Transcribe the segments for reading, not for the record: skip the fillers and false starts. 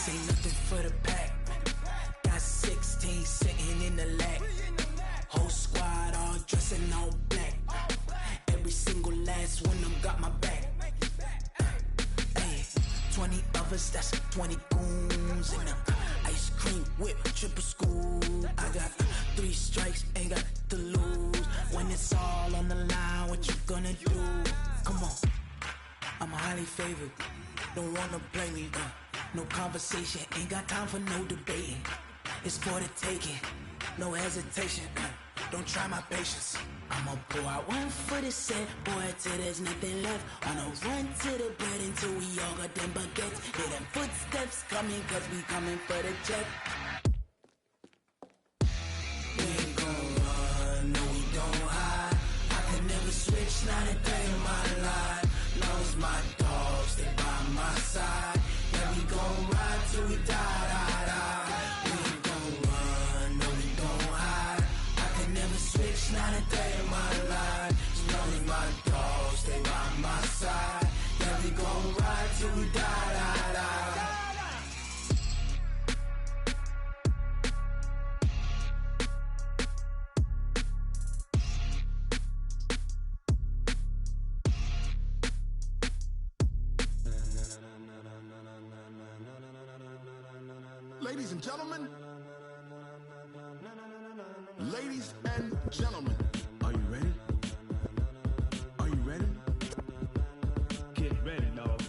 This ain't nothing for the pack. Got 16 sitting in the lag. Whole squad all dressing all black. Every single last one of them got my back. Hey, 20 of us, that's 20 goons in the ice cream whip, triple scoop. I got 3 strikes, ain't got to lose. When it's all on the line, what you gonna do? Come on, I'm highly favored. Don't wanna play me, no conversation, ain't got time for no debating. It's for the taking, no hesitation. Don't try my patience. I'ma pour out one for the set, boy, till there's nothing left. On a run to the bread until we all got them baguettes. Hear them footsteps coming, cause we coming for the jet. We ain't gon' run, no we don't hide. I can never switch, not a day in my life. Long as my dogs stay by my side. Yeah, we gon' ride till we die, die, die. We ain't gon' run, no we don't hide. I can never switch, not a day in my life. As long as my dogs stay by my side. Yeah, we gon' ride till we die, die, die. Ladies and gentlemen, ladies and gentlemen, are you ready? Are you ready? Get ready, dog.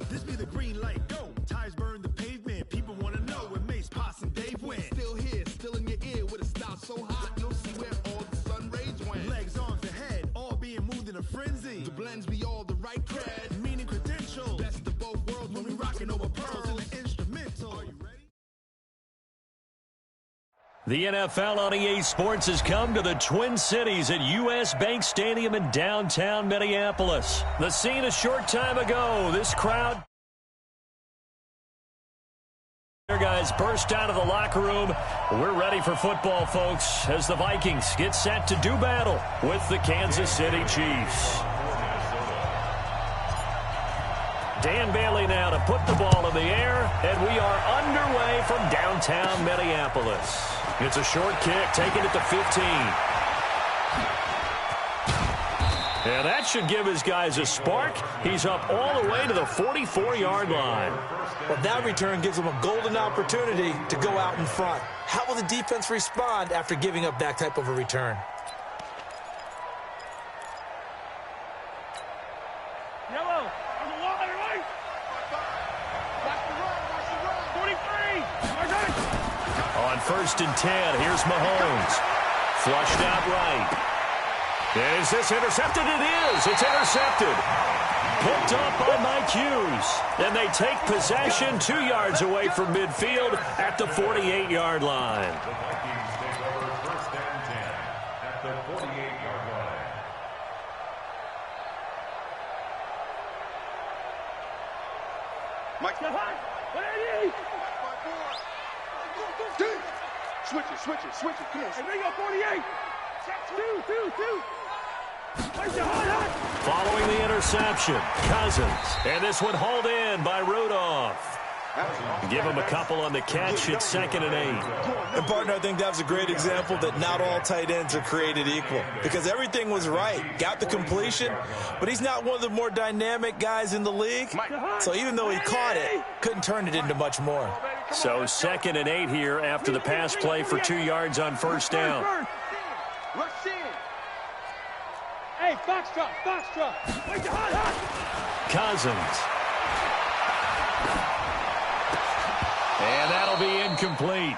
This be the green light, go. Tires burn the pavement. People want to know where Mace, Poss, and Dave went. Still here, still in your ear with a style so hot, you'll see where all the sun rays went. Legs, arms, and head, all being moved in a frenzy. The blends be all the right cred, meaning credential. Best of both worlds when we rockin' over pearls and the instrumental. Are you ready? The NFL on EA Sports has come to the Twin Cities at US Bank Stadium in downtown Minneapolis. The scene a short time ago. This crowd, guys, burst out of the locker room. We're ready for football, folks, as the Vikings get set to do battle with the Kansas City Chiefs. Dan Bailey now to put the ball in the air, and we are underway from downtown Minneapolis. It's a short kick, taken at the 15. And that should give his guys a spark. He's up all the way to the 44-yard line. Well, that return gives them a golden opportunity to go out in front. How will the defense respond after giving up that type of a return? Yellow, there's a wall, right? Watch the run, 43. On 1st and 10, here's Mahomes. Flushed out right. Is this intercepted? It is. It's intercepted. Picked up by Mike Hughes. And they take possession 2 yards away from midfield at the 48-yard line. The Vikings take over 1st and 10 at the 48-yard line. Mike, get high. Switch it. Come on. Hey, bring up 48. 2. Following the interception, Cousins. And this one hauled in by Rudolph. Give him a couple on the catch. It's 2nd and 8. And, partner, I think that was a great example that not all tight ends are created equal. Because everything was right. Got the completion, but he's not one of the more dynamic guys in the league. So even though he caught it, couldn't turn it into much more. So 2nd and 8 here after the pass play for 2 yards on 1st down. Rush in. Hey, Foxtrot. Wait, hot. Cousins. And that'll be incomplete.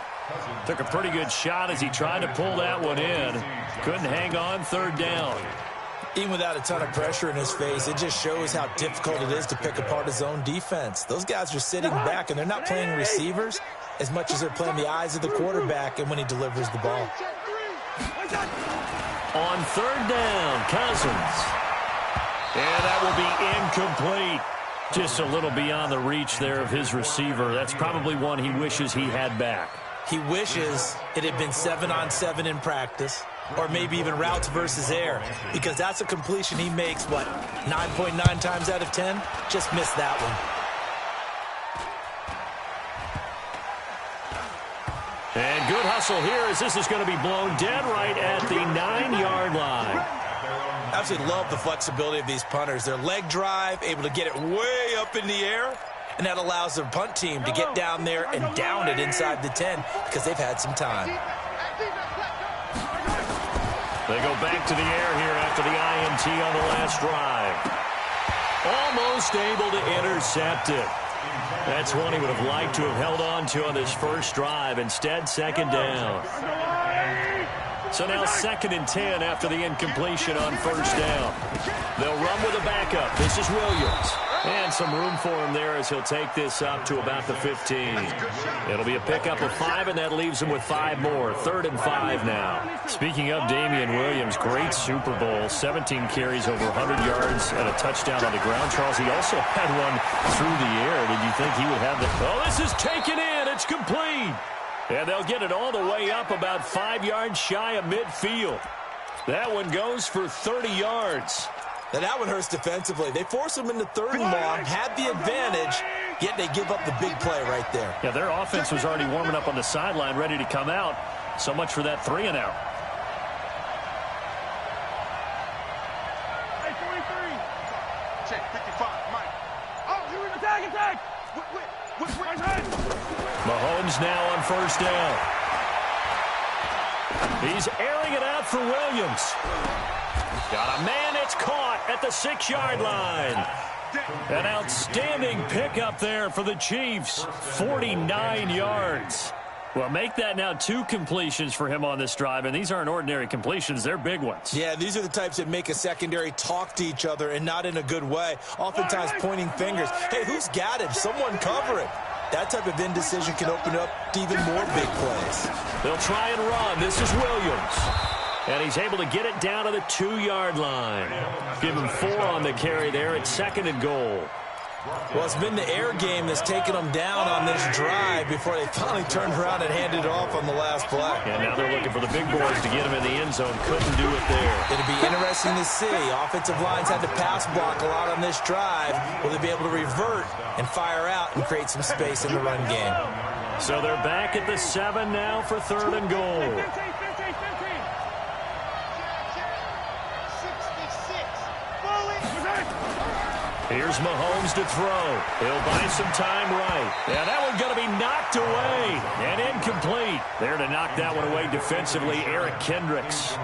Took a pretty good shot as he tried to pull that one in. Couldn't hang on, 3rd down. Even without a ton of pressure in his face, it just shows how difficult it is to pick apart his own defense. Those guys are sitting back, and they're not playing receivers as much as they're playing the eyes of the quarterback and when he delivers the ball. On 3rd down, Cousins. And that will be incomplete. Just a little beyond the reach there of his receiver. That's probably one he wishes he had back. He wishes it had been 7-on-7 in practice, or maybe even routes versus air, because that's a completion he makes, 9.9 times out of 10? Just missed that one. And good hustle here as this is going to be blown dead right at the 9-yard line. I absolutely love the flexibility of these punters. Their leg drive, able to get it way up in the air, and that allows their punt team to get down there and down it inside the 10 because they've had some time. They go back to the air here after the INT on the last drive. Almost able to intercept it. That's one he would have liked to have held on to on this first drive. Instead, second down. So now 2nd and 10 after the incompletion on first down. They'll run with a backup. This is Williams. And some room for him there as he'll take this up to about the 15. It'll be a pickup of 5, and that leaves him with 5 more. 3rd and 5 now. Speaking of Damian Williams, great Super Bowl. 17 carries, over 100 yards, and a touchdown on the ground. Charles, he also had one through the air. Did you think he would have the... Oh, this is taken in. It's complete. And they'll get it all the way up about 5 yards shy of midfield. That one goes for 30 yards. Now that one hurts defensively. They force him into 3rd and long, had the advantage, yet they give up the big play right there. Yeah, their offense was already warming up on the sideline, ready to come out. So much for that 3-and-out. Hey, 43. Check, 55, Mike. Oh, you're in attack. Mahomes now on first down. He's airing it out for Williams. Got a man, it's caught at the 6-yard line. An outstanding pickup there for the Chiefs. 49 yards. Well, make that now 2 completions for him on this drive, and these aren't ordinary completions. They're big ones. Yeah, these are the types that make a secondary talk to each other and not in a good way. Oftentimes pointing fingers. Hey, who's got it? Someone cover it. That type of indecision can open up to even more big plays. They'll try and run. This is Williams. And he's able to get it down to the 2-yard line. Give him 4 on the carry there at 2nd and goal. Well, it's been the air game that's taken them down on this drive before they finally turned around and handed it off on the last play. And now they're looking for the big boys to get him in the end zone. Couldn't do it there. It'll be interesting to see. Offensive lines had to pass block a lot on this drive. Will they be able to revert and fire out and create some space in the run game? So they're back at the 7 now for 3rd and goal. Here's Mahomes to throw. He'll buy some time right. Yeah, that one's going to be knocked away and incomplete. There to knock that one away defensively, Eric Kendricks.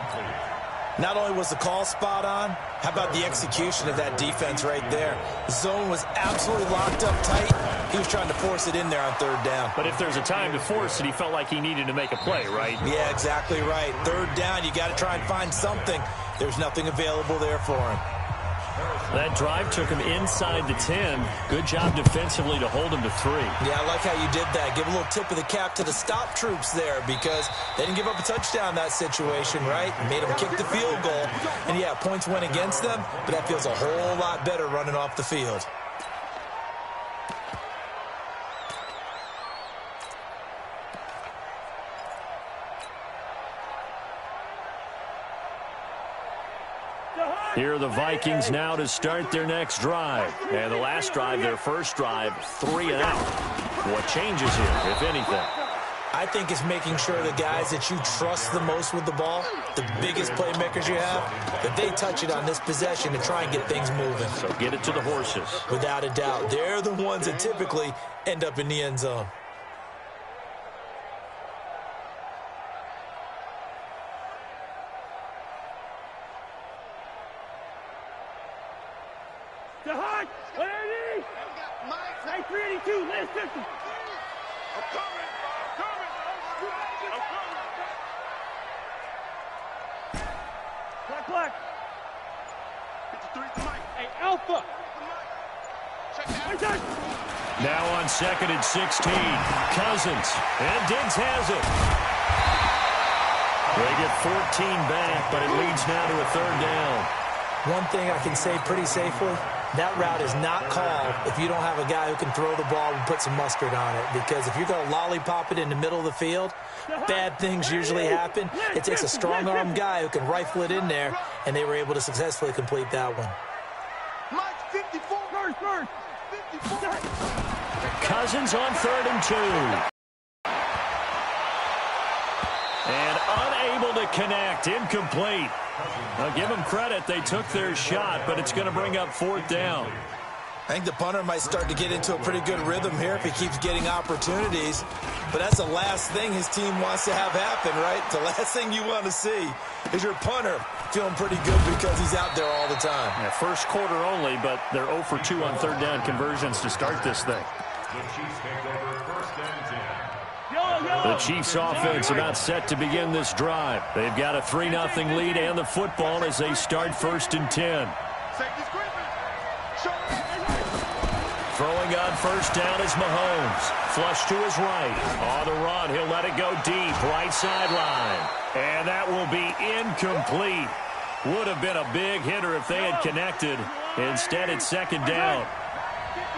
Not only was the call spot on, how about the execution of that defense right there? The zone was absolutely locked up tight. He was trying to force it in there on 3rd down. But if there's a time to force it, he felt like he needed to make a play, right? Yeah, exactly right. 3rd down, you got to try and find something. There's nothing available there for him. That drive took him inside the 10. Good job defensively to hold him to 3. Yeah, I like how you did that. Give a little tip of the cap to the stop troops there because they didn't give up a touchdown in that situation, right? Made them kick the field goal. And, yeah, points went against them, but that feels a whole lot better running off the field. Here are the Vikings now to start their next drive. And the last drive, their first drive, 3-and-out. What changes here, if anything? I think it's making sure the guys that you trust the most with the ball, the biggest playmakers you have, that they touch it on this possession to try and get things moving. So get it to the horses. Without a doubt. They're the ones that typically end up in the end zone. To hard. 180. 382. Last 50. I'm coming. Black. 53. Mike. Hey, Alpha. Now on 2nd and 16. Cousins. And Diggs has it. They get 14 back, but it leads now to a 3rd down. One thing I can say pretty safely, that route is not called if you don't have a guy who can throw the ball and put some mustard on it. Because if you're going to lollipop it in the middle of the field, bad things usually happen. It takes a strong-arm guy who can rifle it in there, and they were able to successfully complete that one. Cousins on 3rd and 2. And unable to connect. Incomplete. Now give them credit. They took their shot, but it's going to bring up 4th down. I think the punter might start to get into a pretty good rhythm here if he keeps getting opportunities. But that's the last thing his team wants to have happen, right? The last thing you want to see is your punter feeling pretty good because he's out there all the time. Yeah, first quarter only, but they're 0 for 2 on 3rd down conversions to start this thing. The Chiefs take over 1st and 10. The Chiefs offense about set to begin this drive. They've got a 3-0 lead and the football as they start 1st and 10. Throwing on 1st down is Mahomes. Flush to his right. On the run, he'll let it go deep. Right sideline. And that will be incomplete. Would have been a big hitter if they had connected. Instead, it's 2nd down.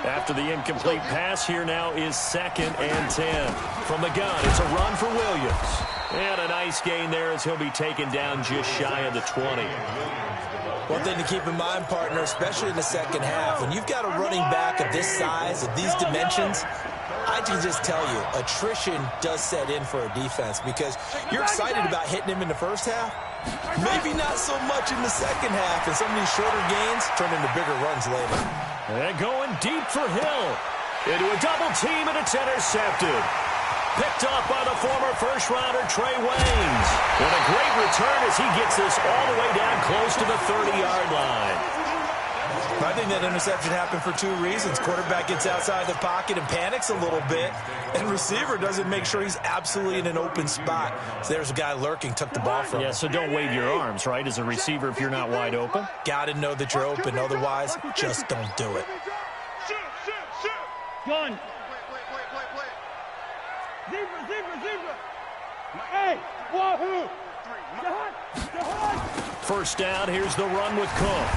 After the incomplete pass, here now is 2nd and 10. From the gun, it's a run for Williams. And a nice gain there as he'll be taken down just shy of the 20. One thing to keep in mind, partner, especially in the second half, when you've got a running back of this size, of these dimensions, I can just tell you, attrition does set in for a defense because you're excited about hitting him in the first half. Maybe not so much in the second half, and some of these shorter gains turn into bigger runs later. And going deep for Hill. Into a double team, and it's intercepted. Picked up by the former first-rounder Trey Waynes. With a great return as he gets this all the way down close to the 30-yard line. I think that interception happened for 2 reasons. Quarterback gets outside the pocket and panics a little bit, and receiver doesn't make sure he's absolutely in an open spot. So there's a guy lurking, took the ball from him. Yeah, so don't wave your arms, right, as a receiver if you're not wide open. Got to know that you're open. Otherwise, just don't do it. Gun. Zebra. Hey, wahoo. First down, here's the run with Cook.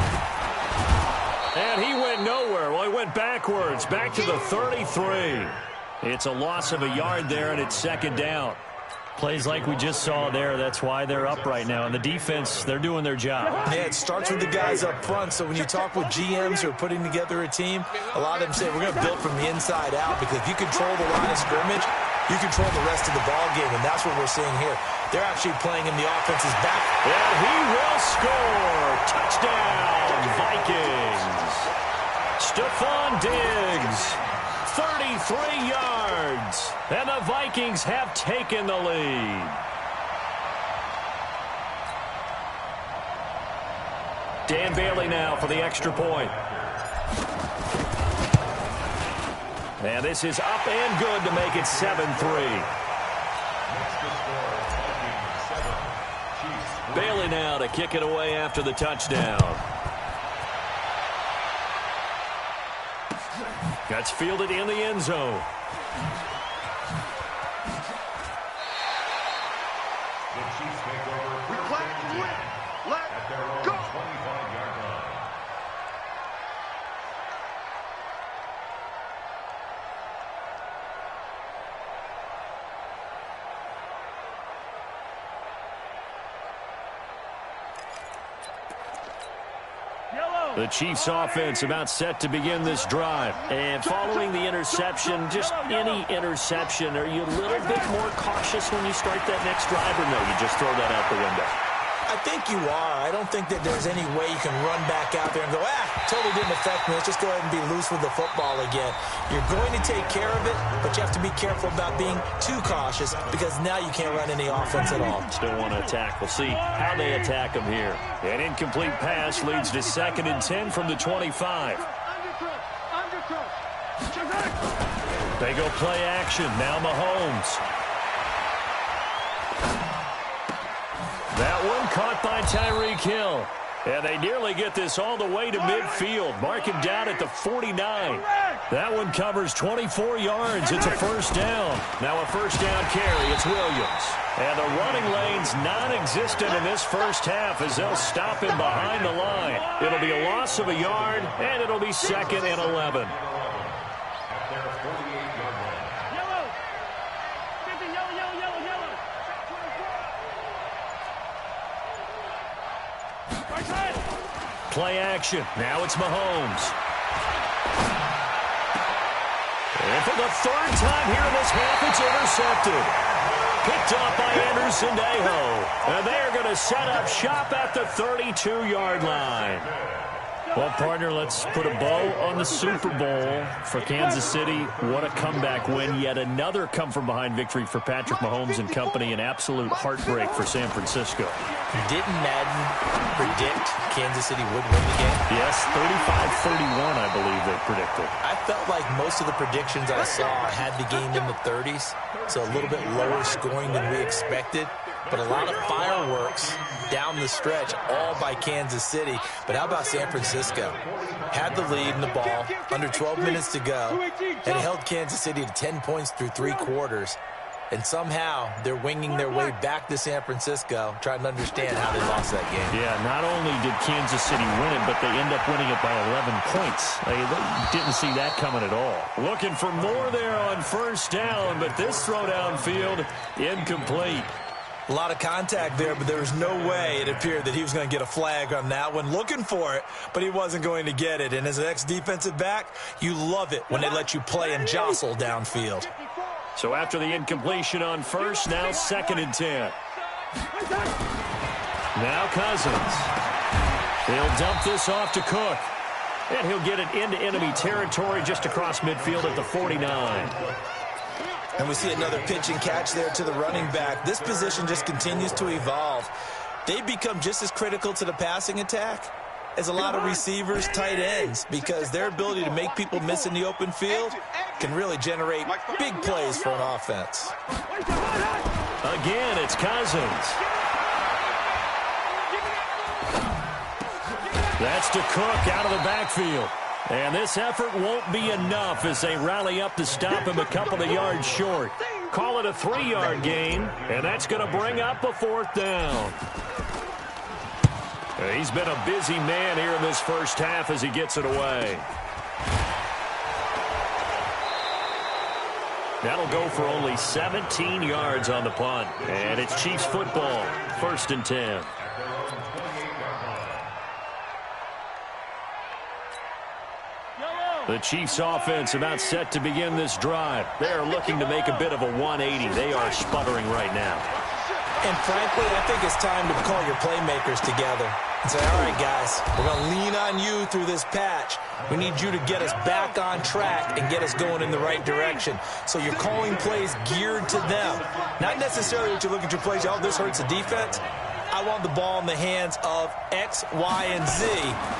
And he went nowhere. Well, he went backwards, back to the 33. It's a loss of a yard there, and it's 2nd down. Plays like we just saw there. That's why they're up right now. And the defense, they're doing their job. Yeah, it starts with the guys up front. So when you talk with GMs who are putting together a team, a lot of them say, we're going to build from the inside out, because if you control the line of scrimmage, you control the rest of the ball game, and that's what we're seeing here. They're actually playing him the offense's back. And he will score. Touchdown, Vikings. Stephon Diggs, 33 yards. And the Vikings have taken the lead. Dan Bailey now for the extra point. And this is up and good to make it 7-3. Bailey now to kick it away after the touchdown. That's fielded in the end zone. The Chiefs take over 1st and 10 at their own 25-yard line. The Chiefs offense about set to begin this drive. And following the interception, just any interception, are you a little bit more cautious when you start that next drive, or no, you just throw that out the window? I think you are. I don't think that there's any way you can run back out there and go, totally didn't affect me. Let's just go ahead and be loose with the football again. You're going to take care of it, but you have to be careful about being too cautious, because now you can't run any offense at all. Still want to attack. We'll see how they attack them here. An incomplete pass leads to 2nd and 10 from the 25. They go play action. Now Mahomes. That one caught by Tyreek Hill. And they nearly get this all the way to midfield. Mark him down at the 49. That one covers 24 yards. It's a first down. Now a first down carry. It's Williams. And the running lane's non-existent in this first half as they'll stop him behind the line. It'll be a loss of a yard, and it'll be 2nd and 11. Play action. Now it's Mahomes. And for the 3rd time here in this half, it's intercepted. Picked up by Anderson-Dejo. And they are going to set up shop at the 32-yard line. Well, partner, let's put a bow on the Super Bowl for Kansas City. What a comeback win. Yet another come-from-behind victory for Patrick Mahomes and company. An absolute heartbreak for San Francisco. Didn't Madden predict Kansas City would win the game? Yes, 35-31, I believe they predicted. I felt like most of the predictions I saw had the game in the 30s, so a little bit lower scoring than we expected. But a lot of fireworks down the stretch, all by Kansas City. But how about San Francisco? Had the lead in the ball, under 12 minutes to go, and held Kansas City to 10 points through 3 quarters. And somehow they're winging their way back to San Francisco, trying to understand how they lost that game. Yeah, not only did Kansas City win it, but they end up winning it by 11 points. They didn't see that coming at all. Looking for more there on first down, but this throw downfield, incomplete. A lot of contact there, but there was no way it appeared that he was going to get a flag on that one. Looking for it, but he wasn't going to get it. And as an ex-defensive back, you love it when they let you play and jostle downfield. So after the incompletion on first, now 2nd and 10. Now Cousins. He'll dump this off to Cook. And he'll get it into enemy territory just across midfield at the 49. And we see another pitch and catch there to the running back. This position just continues to evolve. They become just as critical to the passing attack as a lot of receivers, tight ends, because their ability to make people miss in the open field can really generate big plays for an offense. Again, it's Cousins. That's to Cook out of the backfield. And this effort won't be enough as they rally up to stop him a couple of yards short. Call it a 3-yard gain, and that's going to bring up a 4th down. He's been a busy man here in this first half as he gets it away. That'll go for only 17 yards on the punt. And it's Chiefs football, 1st and 10. The Chiefs offense about set to begin this drive. They are looking to make a bit of a 180. They are sputtering right now. And frankly, I think it's time to call your playmakers together and say, all right, guys, we're going to lean on you through this patch. We need you to get us back on track and get us going in the right direction. So you're calling plays geared to them. Not necessarily that you look at your plays, oh, this hurts the defense. I want the ball in the hands of X, Y, and Z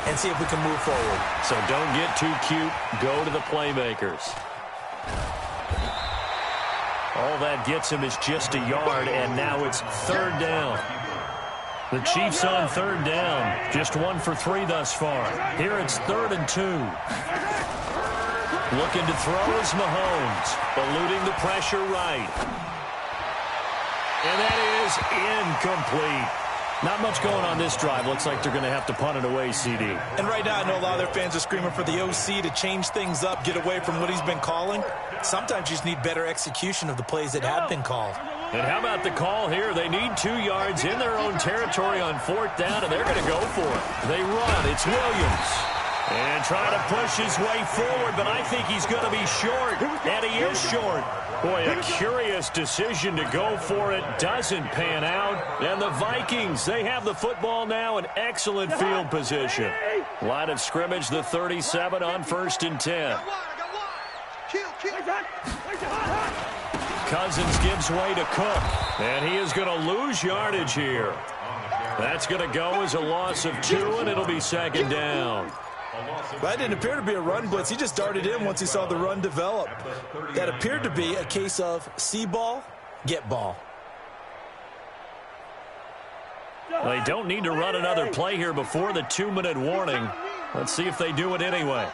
and see if we can move forward. So don't get too cute. Go to the playmakers. All that gets him is just a yard, and now it's 3rd down. The Chiefs on 3rd down. Just 1 for 3 thus far. Here it's 3rd and 2. Looking to throw is Mahomes. Eluding the pressure right. And that is incomplete. Not much going on this drive. Looks like they're going to have to punt it away, CD. And right now, I know a lot of their fans are screaming for the OC to change things up, get away from what he's been calling. Sometimes you just need better execution of the plays that have been called. And how about the call here? They need 2 yards in their own territory on 4th down, and they're going to go for it. They run. It's Williams. And trying to push his way forward, but I think he's going to be short. And he is short. Boy, a curious decision to go for it. Doesn't pan out. And the Vikings, they have the football now in excellent field position. Line of scrimmage, the 37 on 1st and 10. Cousins gives way to Cook. And he is going to lose yardage here. That's going to go as a loss of 2, and it'll be 2nd down. That didn't appear to be a run blitz. He just darted in once he saw the run develop. That appeared to be a case of see ball, get ball. They don't need to run another play here before the 2-minute warning. Let's see if they do it anyway.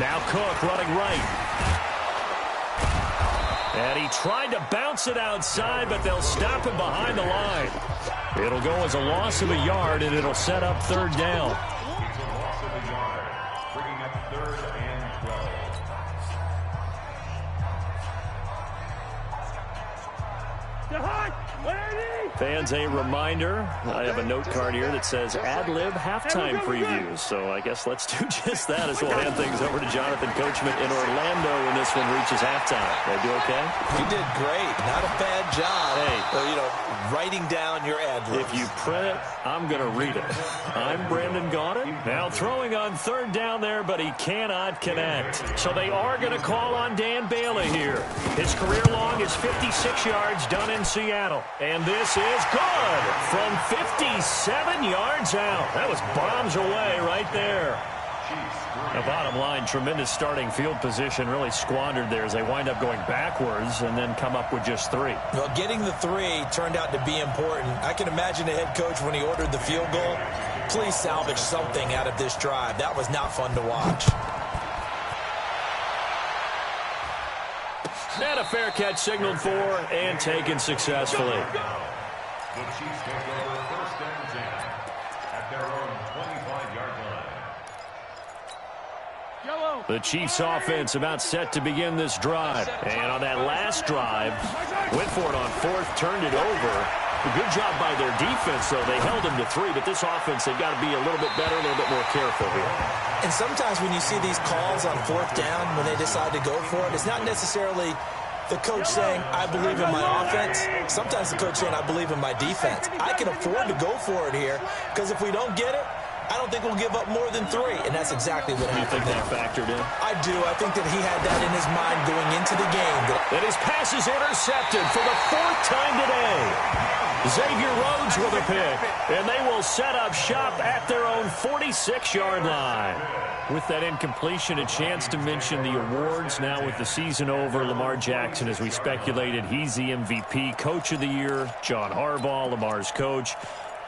Now Cook running right. And he tried to bounce it outside, but they'll stop him behind the line. It'll go as a loss of a yard, and it'll set up third down. It's a loss of a yard, bringing up 3rd and 12. Fans, a reminder, I have a note card here that says ad-lib halftime previews. So I guess let's do just that as we'll hand things over to Jonathan Coachman in Orlando when this one reaches halftime. Did I do okay? You did great. Not a bad job. Hey. Writing down your ad-libs. If you print it, I'm going to read it. I'm Brandon Gaudin. Now throwing on third down there, but he cannot connect. So they are going to call on Dan Bailey here. His career long is 56 yards done in Seattle. And this is good from 57 yards out. That was bombs away right there. The bottom line, tremendous starting field position, really squandered there as they wind up going backwards and then come up with just 3. Well, getting the 3 turned out to be important. I can imagine the head coach when he ordered the field goal. Please salvage something out of this drive. That was not fun to watch. And a fair catch signaled for and taken successfully. The Chiefs take over 1st and 10 at their own 25-yard line. The Chiefs offense about set to begin this drive. And on that last drive, went for it on 4th, turned it over. A good job by their defense, though. They held them to 3, but this offense, they've got to be a little bit better, a little bit more careful here. And sometimes when you see these calls on 4th down, when they decide to go for it, it's not necessarily the coach saying, I believe in my offense. Sometimes the coach saying, I believe in my defense. I can afford to go for it here because if we don't get it, I don't think we'll give up more than 3. And that's exactly what happened. You think that factored in? I do. I think that he had that in his mind going into the game. And his pass is intercepted for the 4th time today. Xavier Rhodes with a pick. And they will set up shop at their own 46-yard line. With that incompletion, a chance to mention the awards. Now with the season over, Lamar Jackson, as we speculated, he's the MVP, Coach of the Year. John Harbaugh, Lamar's coach.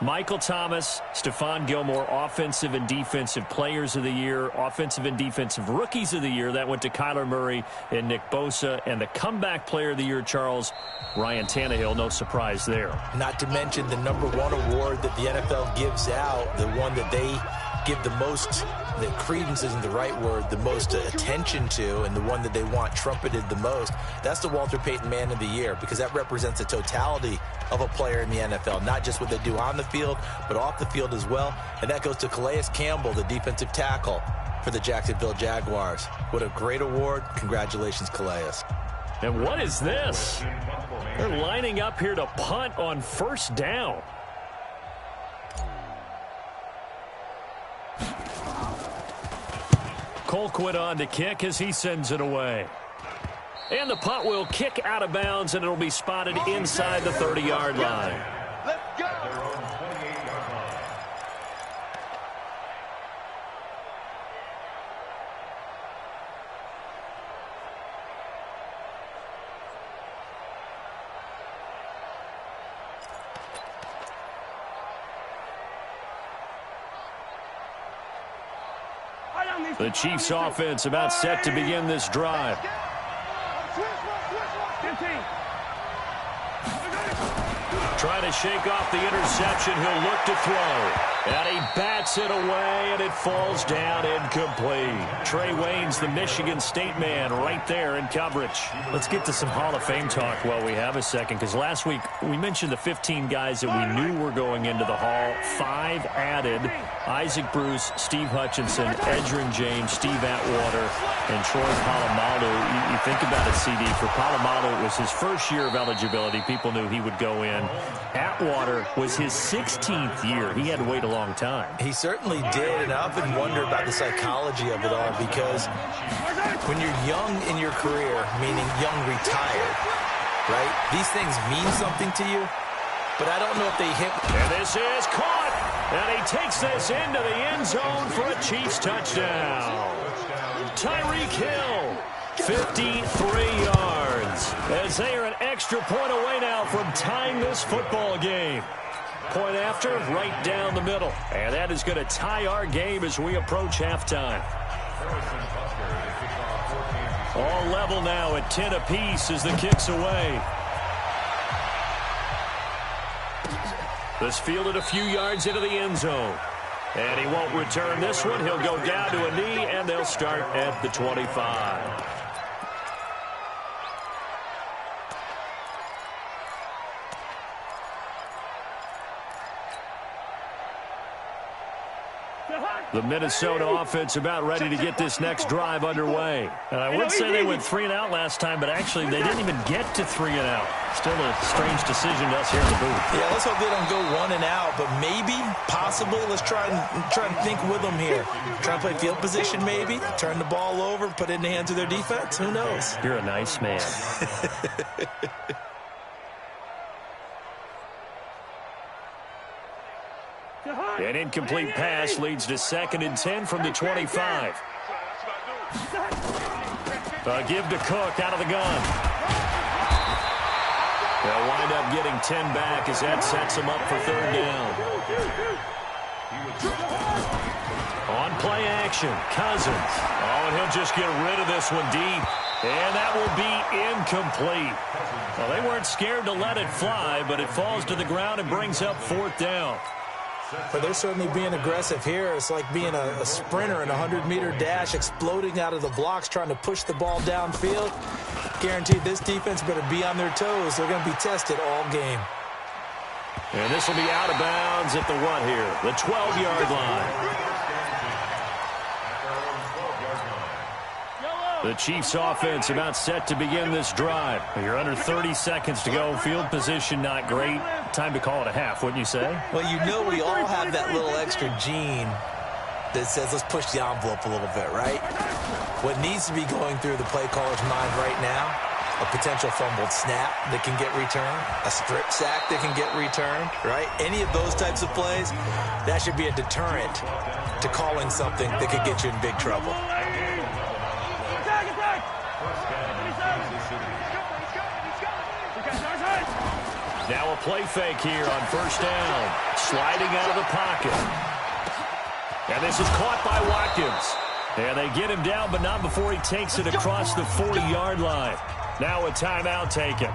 Michael Thomas, Stephon Gilmore, Offensive and Defensive Players of the Year, Offensive and Defensive Rookies of the Year. That went to Kyler Murray and Nick Bosa. And the Comeback Player of the Year, Charles, Ryan Tannehill. No surprise there. Not to mention the #1 award that the NFL gives out, the one that they give the most, the credence isn't the right word, the most attention to, and the one that they want trumpeted the most. That's the Walter Payton Man of the Year, because that represents the totality of a player in the NFL, not just what they do on the field, but off the field as well. And that goes to Calais Campbell, the defensive tackle for the Jacksonville Jaguars. What a great award. Congratulations, Calais. And what is this? They're lining up here to punt on 1st down. Colquitt on to kick as he sends it away. And the punt will kick out of bounds, and it'll be spotted inside the 30-yard line. Let's go. The Chiefs offense about set to begin this drive. Trying to shake off the interception. He'll look to throw. And he bats it away, and it falls down incomplete. Trey Waynes, the Michigan State man, right there in coverage. Let's get to some Hall of Fame talk while we have a second, because last week we mentioned the 15 guys that we knew were going into the Hall. 5 added: Isaac Bruce, Steve Hutchinson, Edgerrin James, Steve Atwater, and Troy Polamalu. You think about it, CD. For Polamalu, it was his first year of eligibility. People knew he would go in. Atwater was his 16th year. He had to wait a long time. He certainly did, and I often wonder about the psychology of it all, because when you're young in your career, meaning young retired, right, these things mean something to you, but I don't know if they hit. And this is caught, and he takes this into the end zone for a Chiefs touchdown. Tyreek Hill, 53 yards, as they are an extra point away now from tying this football game. Point after, right down the middle. And that is going to tie our game as we approach halftime. level now at 10 apiece as the kick's away. This fielded a few yards into the end zone. And he won't return this one. He'll go down to a knee, and they'll start at the 25. The Minnesota offense about ready to get this next drive underway. And I would say they went 3-and-out last time, but actually they didn't even get to 3-and-out. Still a strange decision to us here in the booth. Yeah, let's hope they don't go 1-and-out, but maybe, possibly, let's try and think with them here. Try and play field position maybe, turn the ball over, put it in the hands of their defense. Who knows? You're a nice man. An incomplete pass leads to 2nd and 10 from the 25. Give to Cook out of the gun. They'll wind up getting 10 back as that sets them up for 3rd down. On play action, Cousins. Oh, and he'll just get rid of this one deep. And that will be incomplete. Well, they weren't scared to let it fly, but it falls to the ground and brings up 4th down. But they're certainly being aggressive here. It's like being a sprinter in a 100-meter dash, exploding out of the blocks, trying to push the ball downfield. Guaranteed this defense better be on their toes. They're going to be tested all game. And this will be out of bounds at the what here? The 12-yard line. The Chiefs offense about set to begin this drive. You're under 30 seconds to go. Field position not great. Time to call it a half, wouldn't you say? Well, you know we all have that little extra gene that says let's push the envelope a little bit, right? What needs to be going through the play caller's mind right now, a potential fumbled snap that can get returned, a strip sack that can get returned, right? Any of those types of plays, that should be a deterrent to calling something that could get you in big trouble. Now a play fake here on 1st down. Sliding out of the pocket. And this is caught by Watkins. And they get him down, but not before he takes it across the 40-yard line. Now a timeout taken.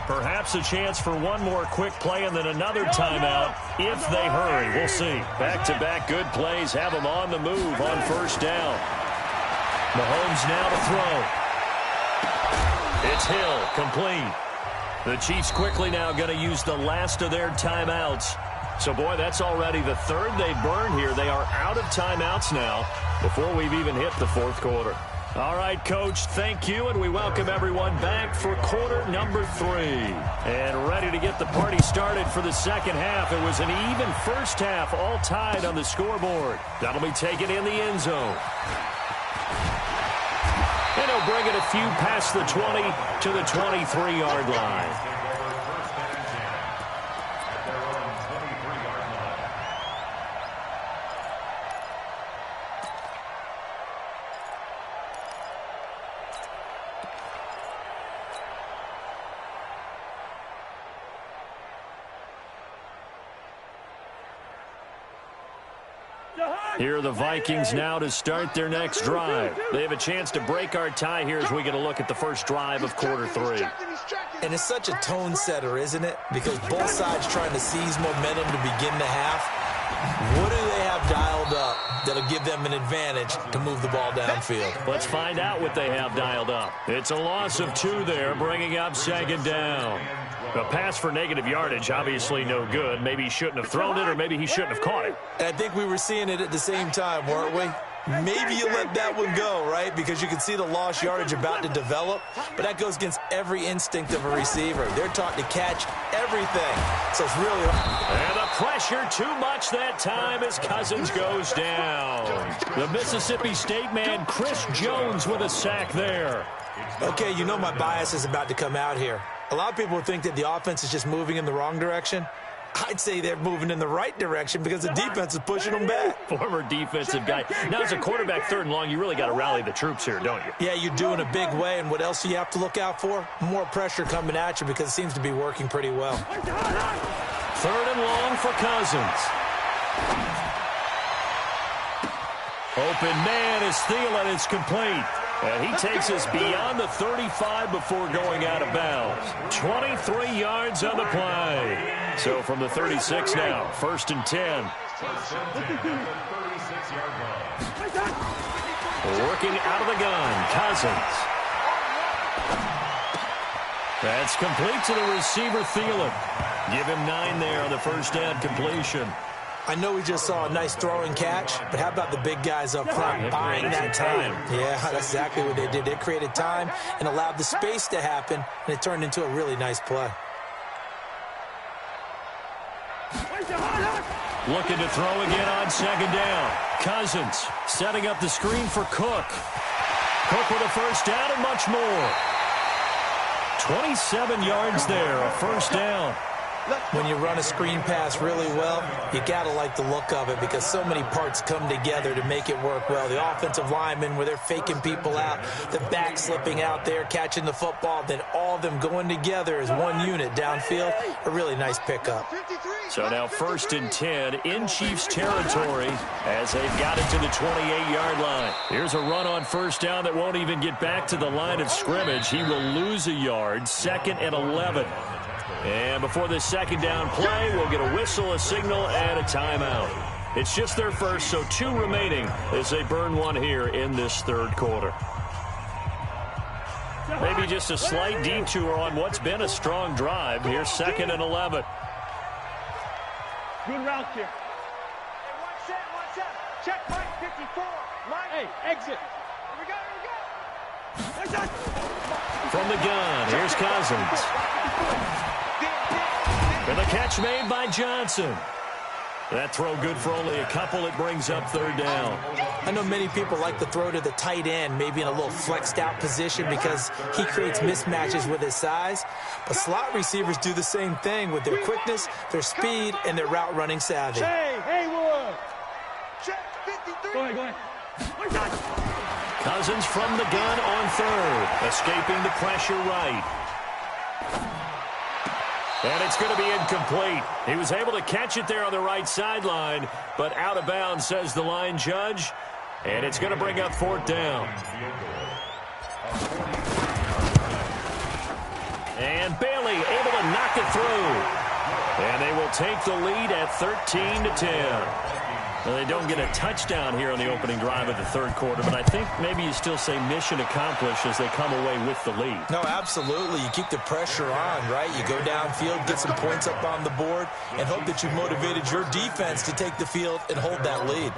Perhaps a chance for one more quick play and then another timeout if they hurry. We'll see. Back-to-back good plays have them on the move on 1st down. Mahomes now to throw. It's Hill, complete. The Chiefs quickly now going to use the last of their timeouts. So, boy, that's already the 3rd they've burned here. They are out of timeouts now before we've even hit the 4th quarter. All right, Coach, thank you, and we welcome everyone back for quarter number 3. And ready to get the party started for the 2nd half. It was an even first half, all tied on the scoreboard. That'll be taken in the end zone. And he'll bring it a few past the 20 to the 23-yard line. Here are the Vikings now to start their next drive. They have a chance to break our tie here as we get a look at the first drive of quarter 3. And it's such a tone setter, isn't it? Because both sides trying to seize momentum to begin the half. What do they have dialed up that'll give them an advantage to move the ball downfield? Let's find out what they have dialed up. It's a loss of 2 there, bringing up 2nd down. A pass for negative yardage, obviously no good. Maybe he shouldn't have thrown it, or maybe he shouldn't have caught it. I think we were seeing it at the same time, weren't we? Maybe you let that one go, right? Because you can see the lost yardage about to develop. But that goes against every instinct of a receiver. They're taught to catch everything. So it's really... And the pressure too much that time as Cousins goes down. The Mississippi State man, Chris Jones, with a sack there. Okay, you know my bias is about to come out here. A lot of people think that the offense is just moving in the wrong direction. I'd say they're moving in the right direction because the defense is pushing them back. Former defensive guy. Now, as a quarterback 3rd and long, you really got to rally the troops here, don't you? Yeah, you do in a big way. And what else do you have to look out for? More pressure coming at you because it seems to be working pretty well. 3rd and long for Cousins. Open man is Thielen. It's complete. And he takes us beyond the 35 before going out of bounds. 23 yards on the play. So from the 36 now, 1st and 10. Working out of the gun, Cousins. That's complete to the receiver, Thielen. Give him 9 there on the first down completion. I know we just saw a nice throwing catch, but how about the big guys up front buying that time? Yeah, that's exactly what they did. They created time and allowed the space to happen, and it turned into a really nice play. Looking to throw again on 2nd down. Cousins setting up the screen for Cook. Cook with a first down and much more. 27 yards there, a first down. When you run a screen pass really well, you got to like the look of it because so many parts come together to make it work well. The offensive linemen, where they're faking people out, the back slipping out there, catching the football, then all of them going together as one unit downfield. A really nice pickup. So now 1st and 10 in Chiefs territory as they've got it to the 28-yard line. Here's a run on 1st down that won't even get back to the line of scrimmage. He will lose a yard, 2nd and 11. And before this 2nd down play, we'll get a whistle, a signal, and a timeout. It's just their first, so 2 remaining as they burn 1 here in this 3rd quarter. Maybe just a slight detour on what's been a strong drive. Here's 2nd and 11. Good route here. Hey, one set. Check Mike 54. Mike. Hey, exit. Here we go. From the gun, here's Cousins. And the catch made by Johnson. That throw good for only a couple. It brings up 3rd down. I know many people like to throw to the tight end, maybe in a little flexed out position because he creates mismatches with his size. But slot receivers do the same thing with their quickness, their speed, and their route running savvy. Hey, Haywood. Check 53. Go ahead. Cousins from the gun on 3rd, escaping the pressure right. And it's going to be incomplete. He was able to catch it there on the right sideline, but out of bounds, says the line judge. And it's going to bring up 4th down. And Bailey able to knock it through. And they will take the lead at 13-10. Well, they don't get a touchdown here on the opening drive of the 3rd quarter, but I think maybe you still say mission accomplished as they come away with the lead. No, absolutely. You keep the pressure on, right? You go downfield, get some points up on the board, and hope that you've motivated your defense to take the field and hold that lead.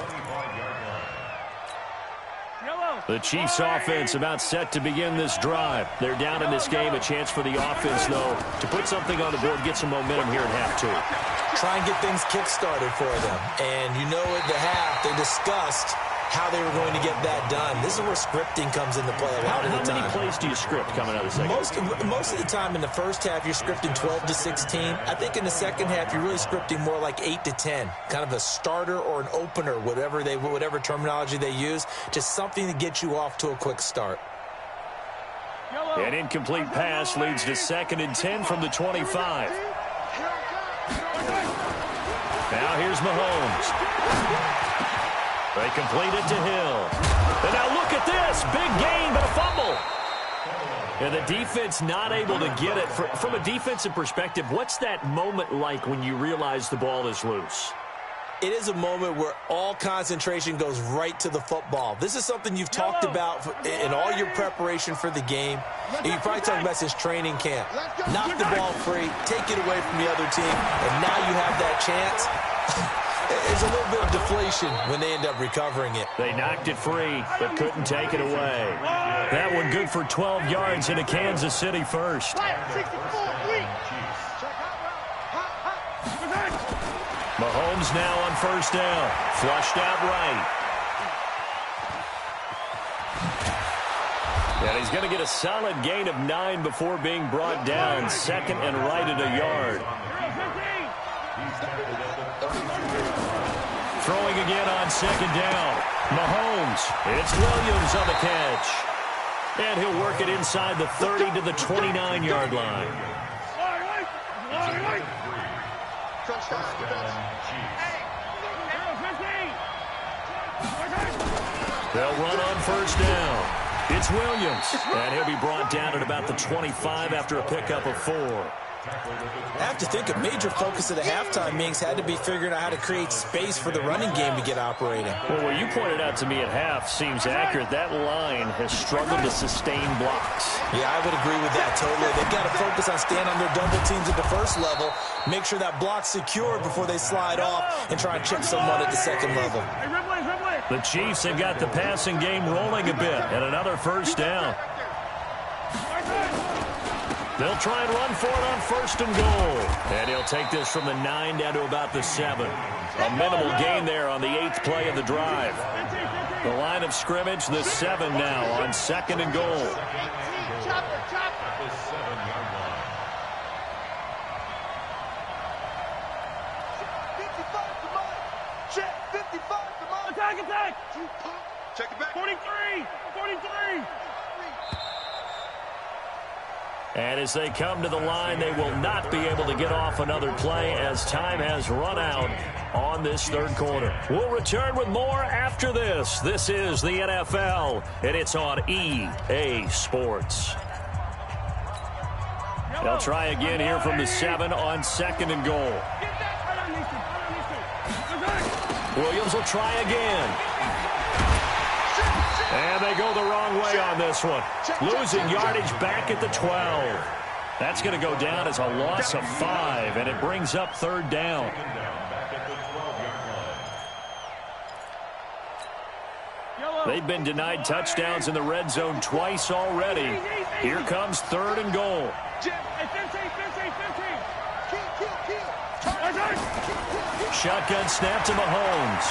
The Chiefs offense about set to begin this drive. They're down in this game. A chance for the offense, though, to put something on the board, get some momentum here at half 2. Try and get things kick-started for them. And you know at the half, they discussed how they were going to get that done. This is where scripting comes into play a lot of the time. How many plays do you script coming out of the second? Most of the time in the first half, you're scripting 12 to 16. I think in the second half, you're really scripting more like 8 to 10. Kind of a starter or an opener, whatever terminology they use. Just something to get you off to a quick start. An incomplete pass leads to 2nd and 10 from the 25. Now here's Mahomes. They complete it to Hill. And now look at this. Big gain, but a fumble. And the defense not able to get it. From a defensive perspective, what's that moment like when you realize the ball is loose? It is a moment where all concentration goes right to the football. This is something you've talked about in all your preparation for the game. And you probably talked about since training camp. Knock the ball free, take it away from the other team, and now you have that chance. There's a little bit of deflation when they end up recovering it. They knocked it free, but couldn't take it away. That one good for 12 yards into Kansas City first. Mahomes now on 1st down. Flushed out right. And he's going to get a solid gain of 9 before being brought down. 2nd and right at a yard. Throwing again on 2nd down. Mahomes. It's Williams on the catch. And he'll work it inside the 30 to the 29-yard line. They'll run on 1st down. It's Williams, and he'll be brought down at about the 25 after a pickup of 4. I have to think a major focus of the halftime meetings had to be figuring out how to create space for the running game to get operating. Well, what you pointed out to me at half seems accurate. That line has struggled to sustain blocks. Yeah, I would agree with that totally. They've got to focus on staying on their double teams at the first level, make sure that block's secured before they slide off and try and chip someone at the second level. The Chiefs have got the passing game rolling a bit, and another first down. They'll try and run for it on 1st and goal. And he'll take this from the 9 down to about the 7. A minimal gain there on the 8th play of the drive. The line of scrimmage, the 7 now on 2nd and goal. Attack! Check it back. 43! And as they come to the line, they will not be able to get off another play as time has run out on this 3rd quarter. We'll return with more after this. This is the NFL, and it's on EA Sports. They'll try again here from the 7 on 2nd and goal. Williams will try again. And they go the wrong way on this one. Losing yardage back at the 12. That's going to go down as a loss of 5, and it brings up 3rd down. They've been denied touchdowns in the red zone twice already. Here comes 3rd and goal. Shotgun snap to Mahomes.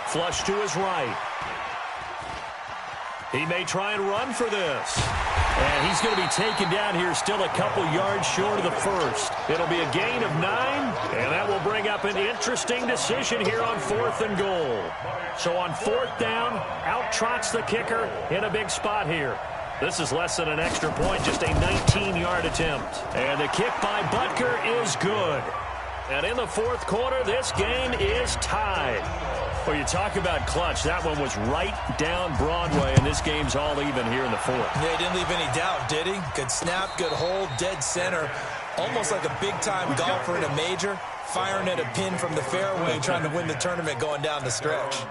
Flush to his right. He may try and run for this. And he's going to be taken down here still a couple yards short of the 1st. It'll be a gain of 9, and that will bring up an interesting decision here on 4th and goal. So on 4th down, out trots the kicker in a big spot here. This is less than an extra point, just a 19-yard attempt. And the kick by Butker is good. And in the 4th quarter, this game is tied. Well, you talk about clutch. That one was right down Broadway, and this game's all even here in the 4th. Yeah, he didn't leave any doubt, did he? Good snap, good hold, dead center. Almost like a big-time golfer in a major, firing at a pin from the fairway, trying to win the tournament going down the stretch.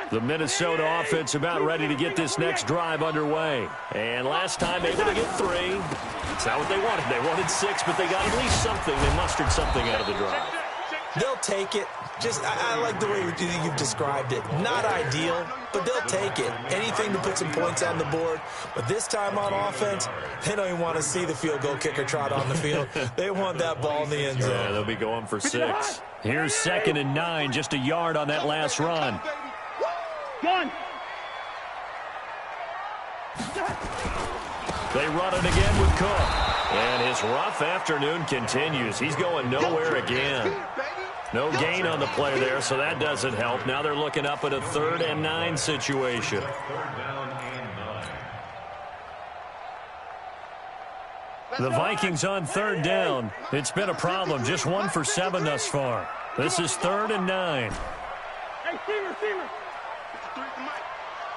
The Minnesota offense about ready to get this next drive underway. And last time able to get 3. That's not what they wanted. They wanted 6, but they got at least something. They mustered something out of the drive. They'll take it. Just, I like the way you've described it. Not ideal, but they'll take it. Anything to put some points on the board. But this time on offense, they don't even want to see the field goal kicker trot on the field. They want that ball in the end zone. Yeah, they'll be going for 6. Here's 2nd and 9, just a yard on that last run. Gun. They run it again with Cook. And his rough afternoon continues. He's going nowhere again. No gain on the play there, so that doesn't help. Now they're looking up at a 3rd and 9 situation. The Vikings on 3rd down. It's been a problem. Just 1 for 7 thus far. This is 3rd and 9. Hey, receiver.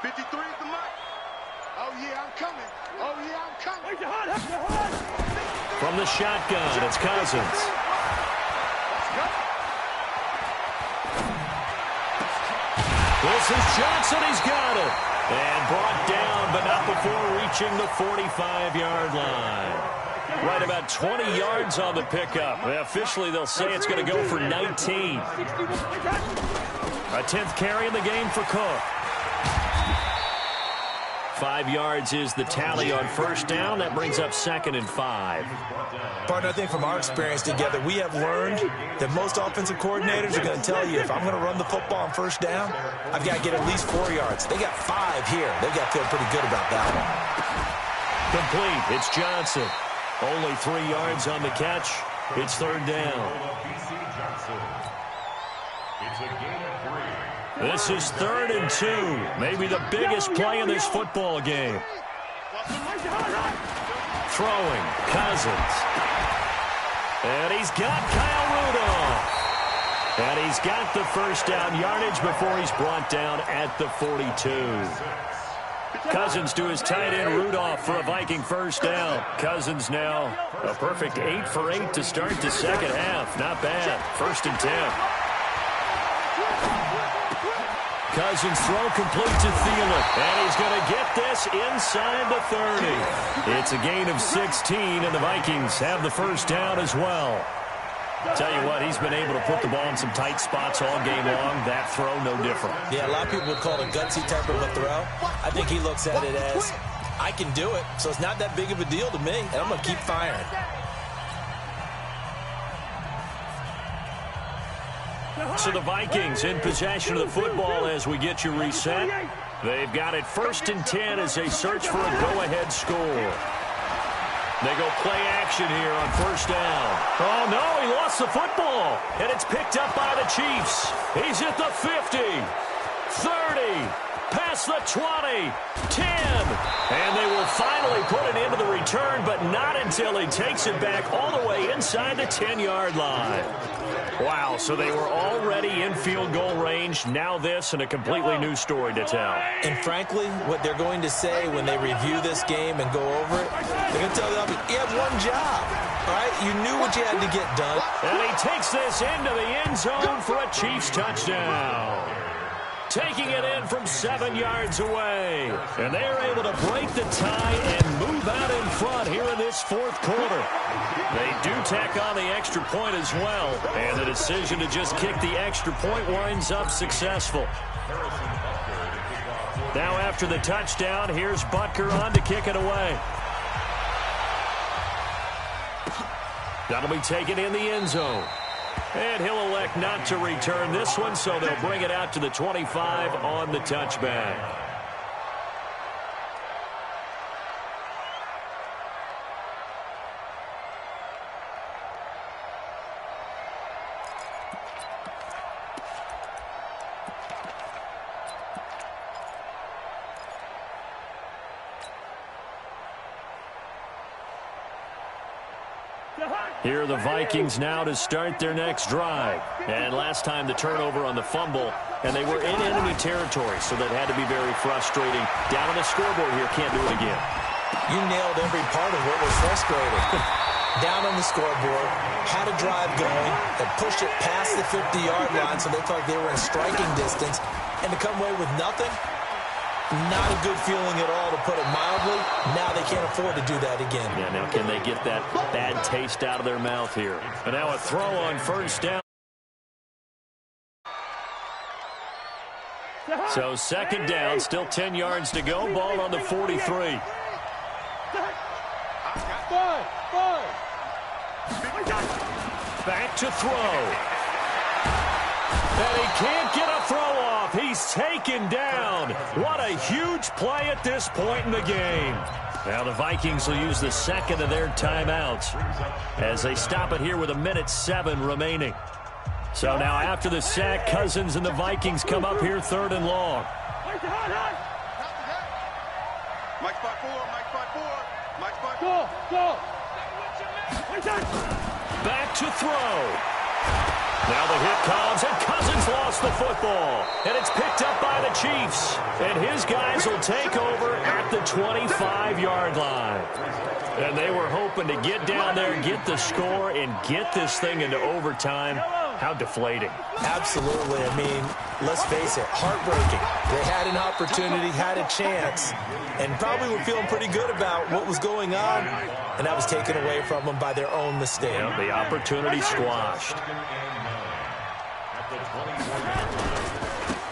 53 is the mic. Oh, yeah, I'm coming. From the shotgun, it's Cousins. This is Johnson. He's got it. And brought down, but not before reaching the 45-yard line. Right about 20 yards on the pickup. Officially, they'll say it's going to go for 19. A 10th carry in the game for Cook. 5 yards is the tally on 1st down. That brings up 2nd and 5. Partner, I think from our experience together, we have learned that most offensive coordinators are going to tell you, if I'm going to run the football on 1st down, I've got to get at least 4 yards. They got 5 here. They've got to feel pretty good about that one. Complete. It's Johnson. Only 3 yards on the catch. It's 3rd down. This is 3rd and 2. Maybe the biggest play in this football game. Throwing. Cousins. And he's got Kyle Rudolph. And he's got the first down yardage before he's brought down at the 42. Cousins to his tight end Rudolph for a Viking first down. Cousins now a perfect 8 for 8 to start the second half. Not bad. 1st and 10. Cousins throw complete to Thielen. And he's going to get this inside the 30. It's a gain of 16, and the Vikings have the first down as well. Tell you what, he's been able to put the ball in some tight spots all game long. That throw, no different. Yeah, a lot of people would call it a gutsy type of a throw. I think he looks at it as, I can do it, so it's not that big of a deal to me, and I'm going to keep firing. So the Vikings in possession of the football as we get you reset. They've got it 1st and 10 as they search for a go-ahead score. They go play action here on 1st down. Oh, no, he lost the football. And it's picked up by the Chiefs. He's at the 50, 30, past the 20, 10. And they will finally put it into the return, but not until he takes it back all the way inside the 10-yard line. Wow, so they were already in field goal range. Now this and a completely new story to tell. And frankly, what they're going to say when they review this game and go over it, they're going to tell them, you had one job, all right? You knew what you had to get done. And he takes this into the end zone for a Chiefs touchdown. Taking it in from 7 yards away. And they're able to break the tie and move out in front here in this 4th quarter. They do tack on the extra point as well. And the decision to just kick the extra point winds up successful. Now after the touchdown, here's Butker on to kick it away. That'll be taken in the end zone. And he'll elect not to return this one, so they'll bring it out to the 25 on the touchback. Here are the Vikings now to start their next drive. And last time the turnover on the fumble, and they were in enemy territory, so that had to be very frustrating. Down on the scoreboard here, can't do it again. You nailed every part of what was frustrating. Down on the scoreboard, had a drive going, had pushed it past the 50-yard line, so they thought they were in striking distance, and to come away with nothing, not a good feeling at all, to put it mildly. Now they can't afford to do that again. Yeah, now can they get that bad taste out of their mouth here? And now a throw on 1st down. So 2nd down, still 10 yards to go. Ball on the 43. Back to throw. And he can't get a throw off. He's taken down. What a huge play at this point in the game. Now the Vikings will use the 2nd of their timeouts as they stop it here with 1:07 remaining. So now after the sack, Cousins and the Vikings come up here 3rd and long. Mike spot 4, Mike spot 4, Mike spot 4. Back to throw. Now the hit comes, and Cousins lost the football. And it's picked up by the Chiefs. And his guys will take over at the 25-yard line. And they were hoping to get down there, get the score, and get this thing into overtime. How deflating. Absolutely. I mean, let's face it, heartbreaking. They had an opportunity, had a chance, and probably were feeling pretty good about what was going on, and that was taken away from them by their own mistake. Yeah, the opportunity squashed.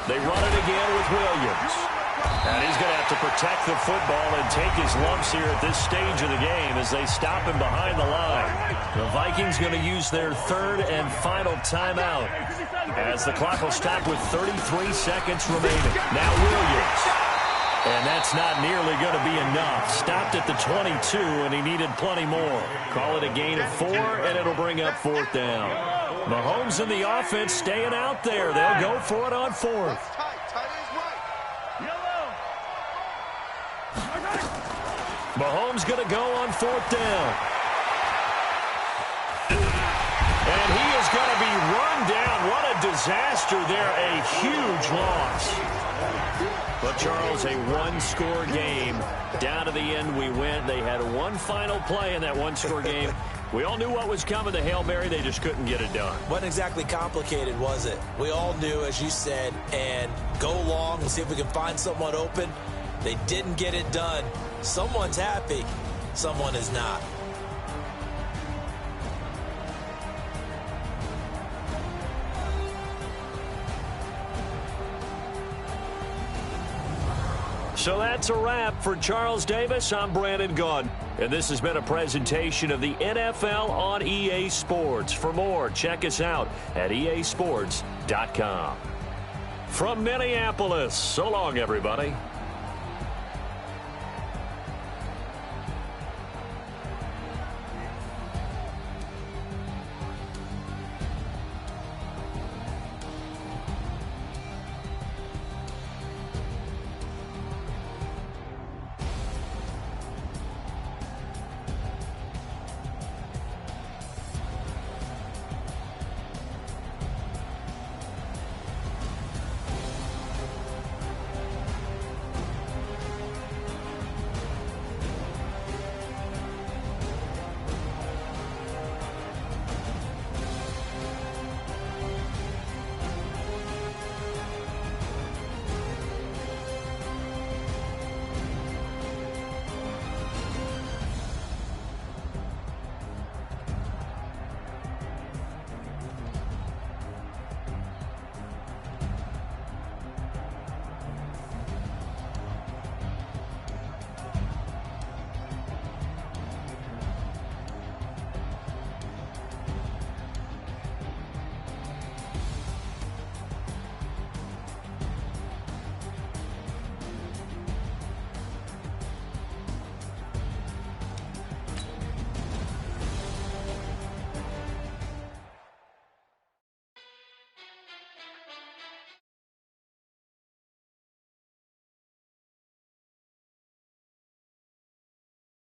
They run it again with Williams. And he's going to have to protect the football and take his lumps here at this stage of the game as they stop him behind the line. The Vikings going to use their 3rd and final timeout as the clock will stop with 33 seconds remaining. Now Williams. And that's not nearly going to be enough. Stopped at the 22, and he needed plenty more. Call it a gain of 4, and it'll bring up 4th down. Mahomes and the offense staying out there. They'll go for it on 4th. Mahomes going to go on 4th down. And he is is going to be run down. What a disaster there. A huge loss. But, Charles, a one-score game. Down to the end we went. They had one final play in that one-score game. We all knew what was coming. The Hail Mary, they just couldn't get it done. Wasn't exactly complicated, was it? We all knew, as you said, and go long and see if we can find someone open. They didn't get it done. Someone's happy. Someone is not. So that's a wrap for Charles Davis. I'm Brandon Gaudin, and this has been a presentation of the NFL on EA Sports. For more, check us out at easports.com. From Minneapolis, so long, everybody.